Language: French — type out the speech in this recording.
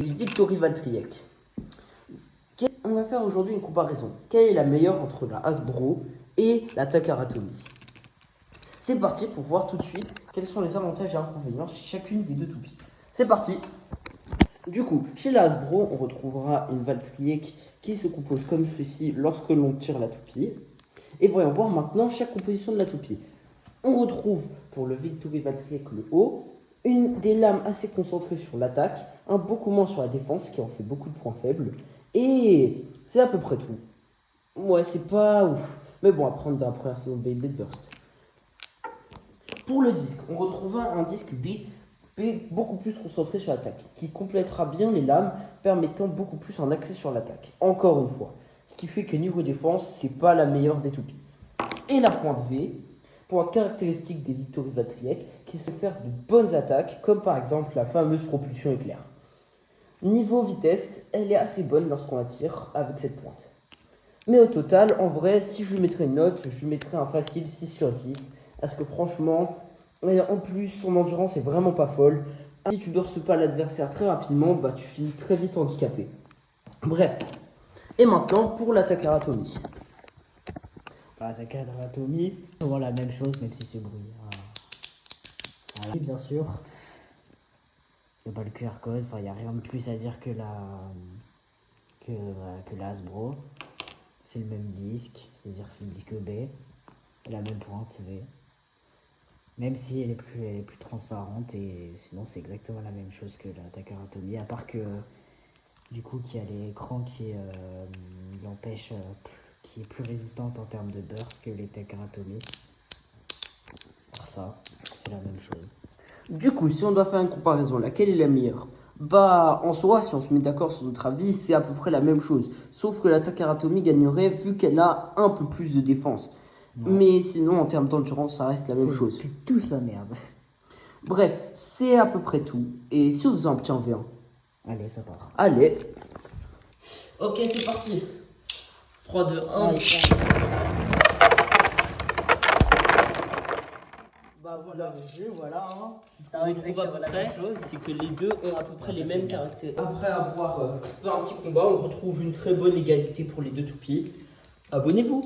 Victory Valtryek. On va faire aujourd'hui une comparaison. Quelle est la meilleure entre la Hasbro et la Takara Tomy? C'est parti pour voir tout de suite quels sont les avantages et inconvénients chez chacune des deux toupies. C'est parti. Du coup, chez la Hasbro, on retrouvera une Valtryek qui se compose comme ceci lorsque l'on tire la toupie. Et voyons voir maintenant chaque composition de la toupie. On retrouve pour le Victory Valtryek le haut, des lames assez concentrées sur l'attaque, beaucoup moins sur la défense, qui en fait beaucoup de points faibles. Et c'est à peu près tout. Ouais, c'est pas ouf. Mais bon, à prendre dans la première saison de Beyblade Burst. Pour le disque, on retrouvera un disque B beaucoup plus concentré sur l'attaque, qui complétera bien les lames, permettant beaucoup plus un accès sur l'attaque. Encore une fois. Ce qui fait que niveau défense, c'est pas la meilleure des toupies. Et la pointe V, point caractéristique des Victory Valtryek, qui se faire de bonnes attaques, comme par exemple la fameuse propulsion éclair. Niveau vitesse, elle est assez bonne lorsqu'on la tire avec cette pointe. Mais au total, en vrai, si je lui mettrais une note, je lui mettrais un facile 6 sur 10. Parce que franchement, en plus, son endurance est vraiment pas folle. Si tu bursts pas l'adversaire très rapidement, bah tu finis très vite handicapé. Bref. Et maintenant, pour la Takara Tomy. La Takara Tomy, on voit la même chose, même si c'est bruit. Voilà. Bien sûr. Il n'y a pas le QR code, il n'y a rien de plus à dire que la Hasbro. C'est le même disque, c'est-à-dire c'est le disque B, la même pointe V. Même si elle est plus transparente, et sinon c'est exactement la même chose que la Takara Tomy, à part que du coup qu'il y a l'écran qui l'empêche, qui est plus résistante en termes de burst que les Takara Tomy. Pour ça, c'est la même chose. Du coup, si on doit faire une comparaison, laquelle est la meilleure? Bah, en soi, si on se met d'accord sur notre avis, c'est à peu près la même chose. Sauf que la Takara Tomy gagnerait vu qu'elle a un peu plus de défense. Ouais. Mais sinon, en termes d'endurance, ça reste la même chose. C'est tous la merde. Bref, c'est à peu près tout. Et si on faisait un petit 1v1? Allez, ça part. Allez. Ok, c'est parti. 3, 2, 1. Allez, bah vous avez vu, voilà. Hein. Ça va exactement la même chose. C'est que les deux ont à peu près les mêmes caractéristiques. Après avoir fait un petit combat, on retrouve une très bonne égalité pour les deux toupies. Abonnez-vous.